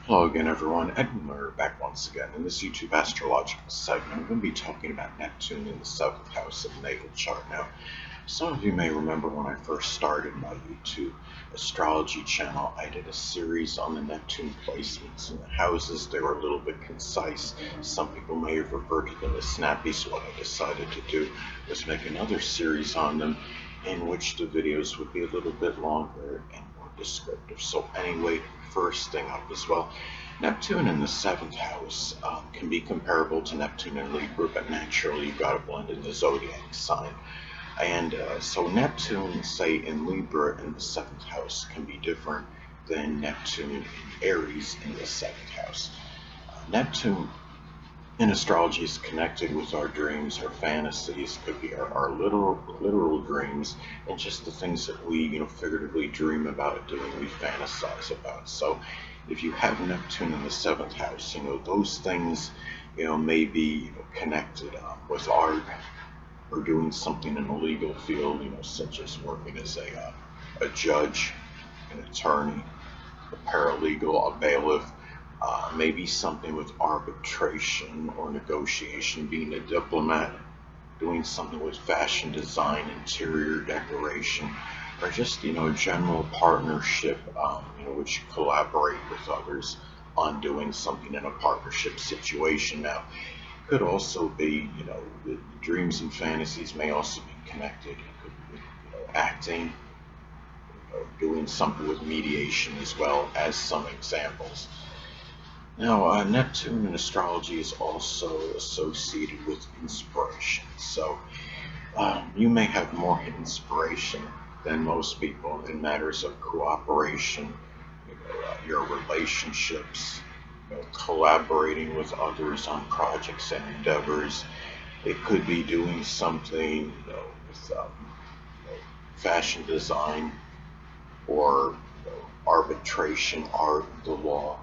Hello again, everyone. Edwin Learnard back once again. In this YouTube astrological segment, I'm going to be talking about Neptune in the 7th house of the natal chart. Now, some of you may remember when I first started my YouTube astrology channel, I did a series on the Neptune placements in the houses. They were a little bit concise. Some people may have referred to them as snappy, so what I decided to do was make another series on them in which the videos would be a little bit longer and more descriptive. So anyway, first thing up as well, Neptune in the 7th house can be comparable to Neptune in Libra, but naturally you've got to blend in the zodiac sign. And so Neptune, say in Libra in the 7th house, can be different than Neptune in Aries in the 7th house. Neptune in astrology is connected with our dreams, our fantasies, could be our literal dreams, and just the things that we, figuratively dream about doing, we fantasize about. So if you have Neptune in the 7th house, those things, may be connected with art or doing something in the legal field, such as working as a judge, an attorney, a paralegal, a bailiff, maybe something with arbitration or negotiation, being a diplomat, doing something with fashion design, interior decoration, or just, general partnership, which you collaborate with others on doing something in a partnership situation. Now, could also be, the dreams and fantasies may also be connected. It could be, acting, doing something with mediation as well as some examples. Now, Neptune in astrology is also associated with inspiration. So you may have more inspiration than most people in matters of cooperation, your relationships, collaborating with others on projects and endeavors. It could be doing something, with fashion design or arbitration, art, the law.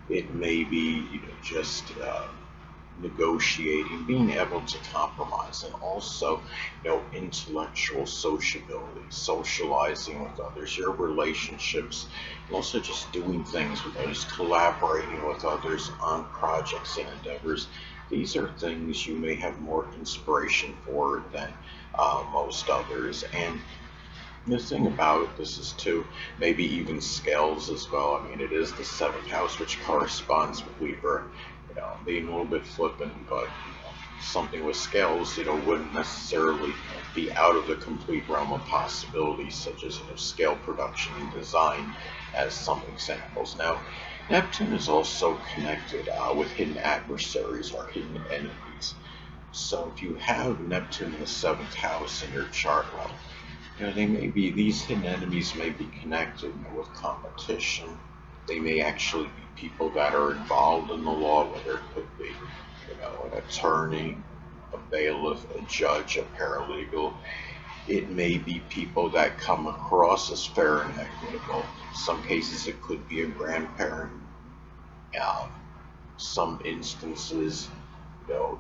It may be, just negotiating, being able to compromise, and also, intellectual sociability, socializing with others, your relationships, and also just doing things with others, collaborating with others on projects and endeavors. These are things you may have more inspiration for than most others. And the thing about this is too, maybe even scales as well. I mean, it is the 7th house, which corresponds with Libra. Being a little bit flippant, but something with scales, wouldn't necessarily be out of the complete realm of possibilities, such as scale production and design, as some examples. Now, Neptune is also connected with hidden adversaries or hidden enemies. So if you have Neptune in the 7th house in your chart, well, they may be, these hidden enemies may be connected with competition. They may actually be people that are involved in the law, whether it could be, an attorney, a bailiff, a judge, a paralegal. It may be people that come across as fair and equitable. In some cases, it could be a grandparent. Some instances,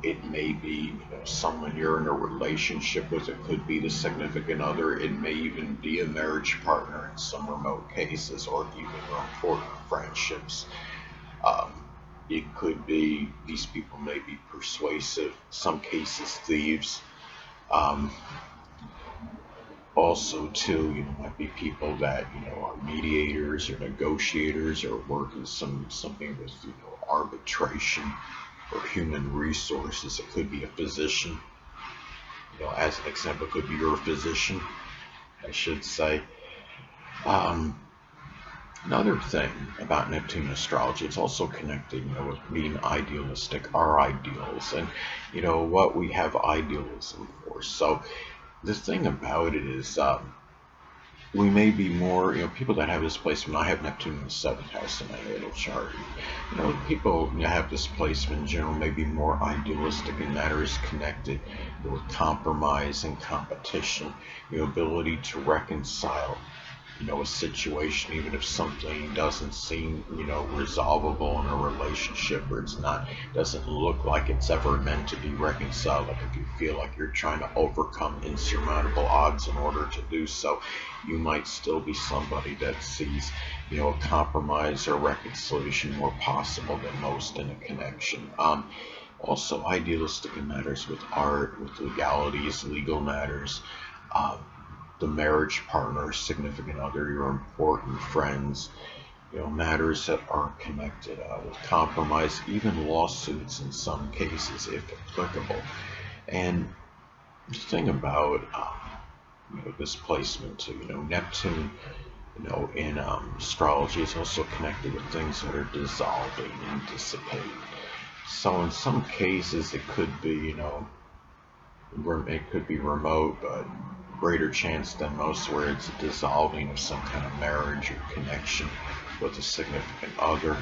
it may be, someone you're in a relationship with. It could be the significant other. It may even be a marriage partner in some remote cases, or even important friendships. It could be, these people may be persuasive, some cases thieves. Also too, might be people that, are mediators or negotiators or work in something with, arbitration or human resources. It could be a physician. As an example, it could be your physician, I should say. Another thing about Neptune astrology, it's also connected, with being idealistic, our ideals, and, what we have idealism for. So the thing about it is, we may be more, people that have this placement. I have Neptune in the 7th house in my natal chart. People have this placement in general may be more idealistic in matters connected with compromise and competition, ability to reconcile a situation, even if something doesn't seem, resolvable in a relationship, or doesn't look like it's ever meant to be reconciled. Like if you feel like you're trying to overcome insurmountable odds in order to do so, you might still be somebody that sees, a compromise or reconciliation more possible than most in a connection. Also idealistic in matters with art, with legalities, legal matters, um, the marriage partner, significant other, your important friends, matters that are connected with compromise, even lawsuits in some cases, if applicable. And the thing about this placement too, Neptune, in astrology is also connected with things that are dissolving and dissipating. So in some cases, it could be, it could be remote, but greater chance than most where it's a dissolving of some kind of marriage or connection with a significant other,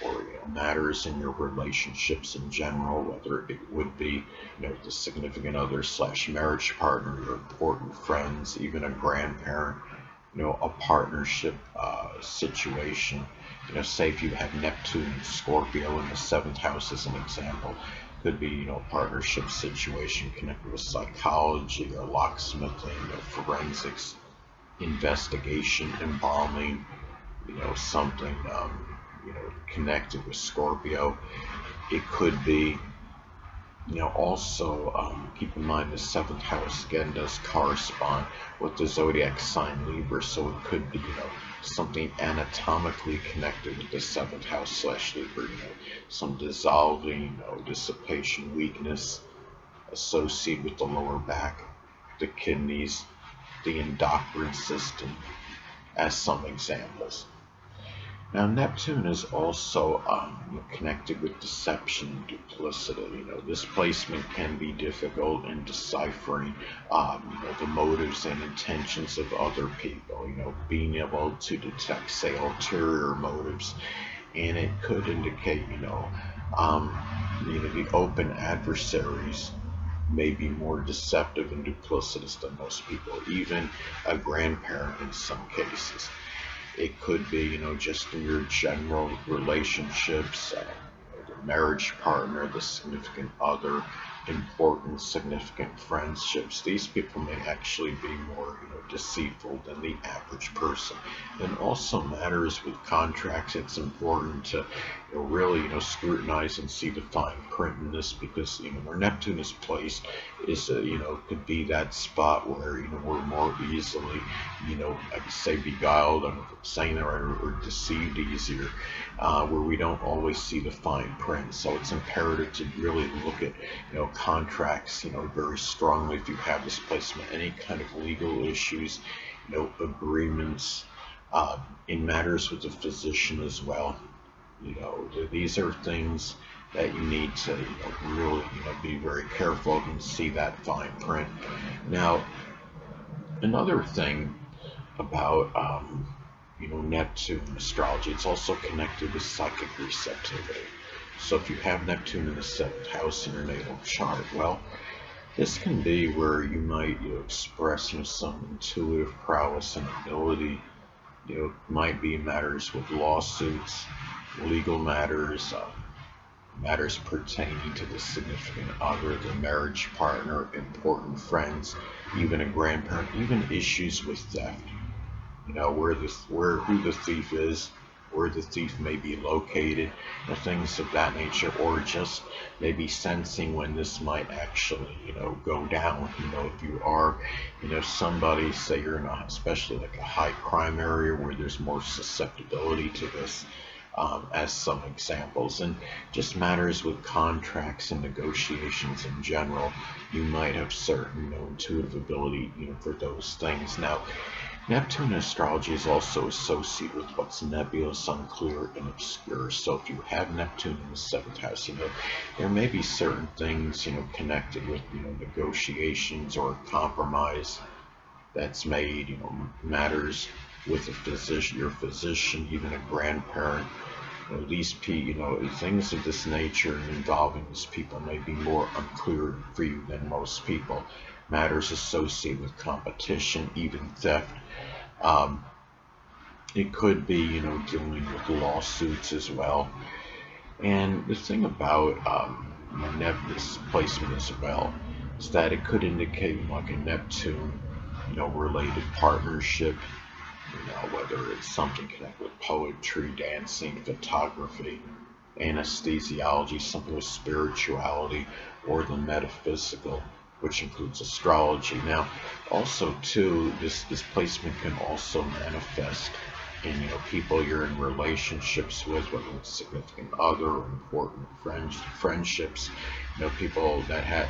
or matters in your relationships in general, whether it would be the significant other slash marriage partner, your important friends, even a grandparent, a partnership situation. Say if you have Neptune and Scorpio in the seventh house as an example, could be partnership situation connected with psychology or locksmithing, forensics, investigation, embalming, something connected with Scorpio. It could be also keep in mind the seventh house again does correspond with the zodiac sign Libra, so it could be something anatomically connected with the seventh house slash Libra, some dissolving, dissipation, weakness associated with the lower back, the kidneys, the endocrine system, as some examples. Now, Neptune is also connected with deception and duplicity. This placement can be difficult in deciphering, the motives and intentions of other people. Being able to detect, say, ulterior motives, and it could indicate, the open adversaries may be more deceptive and duplicitous than most people, even a grandparent in some cases. It could be, just in your general relationships, the marriage partner, the significant other, important, significant friendships. These people may actually be more, deceitful than the average person. And also matters with contracts. It's important to, really, scrutinize and see the fine print in this, because, where Neptune is placed is, could be that spot where, we're more easily, I could say beguiled, I'm saying that right, or deceived easier, where we don't always see the fine print. So it's imperative to really look at, contracts, very strongly if you have this placement, any kind of legal issues, agreements, in matters with the physician as well. These are things that you need to, really, be very careful of and see that fine print. Now, another thing about, Neptune in astrology, it's also connected with psychic receptivity. So if you have Neptune in the seventh house in your natal chart, well, this can be where you might express some intuitive prowess and ability. Might be matters with lawsuits, legal matters, matters pertaining to the significant other, the marriage partner, important friends, even a grandparent, even issues with theft. Who the thief is, where the thief may be located, things of that nature, or just maybe sensing when this might actually, go down. If you are, somebody, say you're in especially like a high crime area where there's more susceptibility to this, as some examples. And just matters with contracts and negotiations in general, you might have certain intuitive ability, for those things. Now, Neptune in astrology is also associated with what's nebulous, unclear, and obscure. So if you have Neptune in the seventh house, there may be certain things, connected with, negotiations or compromise that's made, matters with a physician, your physician, even a grandparent. These things of this nature involving these people may be more unclear for you than most people. Matters associated with competition, even theft, Um, it could be, dealing with lawsuits as well. And the thing about this placement as well is that it could indicate like a Neptune, related partnership, whether it's something connected with poetry, dancing, photography, anesthesiology, something with spirituality, or the metaphysical, which includes astrology. Now, also too, this placement can also manifest in people you're in relationships with, whether it's significant other or important friendships. People that have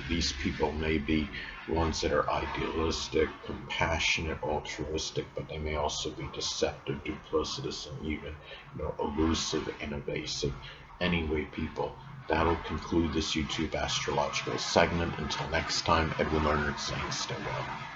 these people may be ones that are idealistic, compassionate, altruistic, but they may also be deceptive, duplicitous, and even elusive and evasive. Anyway, people, that'll conclude this YouTube astrological segment. Until next time, Edwin Learnard saying stay well.